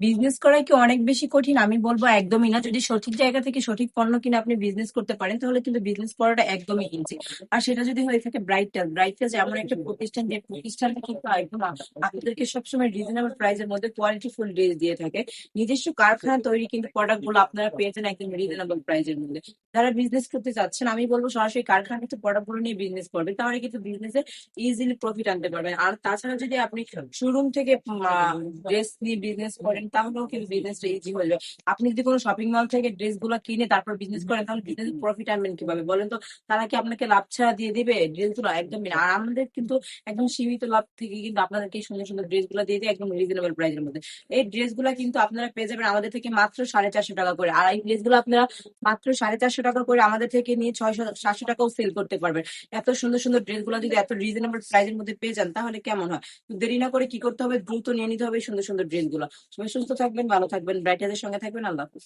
Business করা কি অনেক বেশি কঠিন? আমি বলবো একদমই না। যদি সঠিক জায়গা থেকে সঠিক পণ্য কিনে আপনি বিজনেস করতে পারেন তাহলে কিন্তু বিজনেস করাটা একদমই ইজি। আর সেটা যদি হয়ে থাকে ব্রাইটাল, ব্রাইটাল এমন একটা প্রতিষ্ঠান যে প্রতিষ্ঠানটা কিন্তু একদম আপনাদেরকে সবসময় রিজনেবল প্রাইসের মধ্যে কোয়ালিটি ফুল ড্রেস দিয়ে থাকে। নিজস্ব কারখানা তৈরি কিন্তু প্রোডাক্ট গুলো আপনারা পেয়ে যান একদম রিজনেবল প্রাইসের মধ্যে। যারা বিজনেস করতে চাচ্ছেন আমি বলবো সরাসরি কারখানা থেকে প্রোডাক্ট গুলো নিয়ে বিজনেস করবেন, তাহলে কিন্তু বিজনেসে ইজিলি প্রফিট আনতে পারবেন। আর তাছাড়া যদি আপনি শোরুম থেকে ড্রেস নিয়ে বিজনেস করেন তাহলেও কিন্তু বিজনেসটা ইজি হয়ে যাবে। আপনি যদি কোনো শপিং মল থেকে ড্রেস গুলো কিনে তারপর বিজনেস করেন তাহলে বিজনেস প্রফিট আনবেন কিভাবে বলেন তো? তারা কি আপনাকে লাভ ছাড়া দিয়ে দিবে ড্রেস গুলো? একদমই না। আর আমাদের কিন্তু একদম সীমিত লাভ থেকে কিন্তু আপনাদেরকে এই সুন্দর সুন্দর ড্রেস গুলো দিয়ে দিই একদম রিজনেবল প্রাইসের মধ্যে। এই ড্রেস গুলা কিন্তু আপনারা পেয়ে যাবেন আমাদের থেকে মাত্র 450 টাকা করে। আর এই ড্রেস গুলো আপনারা মাত্র 450 টাকা করে আমাদের থেকে নিয়ে 600 700 টাকাও সেল করতে পারবেন। এত সুন্দর সুন্দর ড্রেস গুলো যদি এত রিজনেবল প্রাইসের মধ্যে পেয়ে যান তাহলে কেমন হয়? তো দেরি না করে কি করতে হবে, দ্রুত নিয়ে নিতে হবে এই সুন্দর সুন্দর ড্রেস গুলো। সবাই সুস্থ থাকবেন, ভালো থাকবেন, ব্রাইটাদের সঙ্গে থাকবেন। আল্লাহ হাফিজ।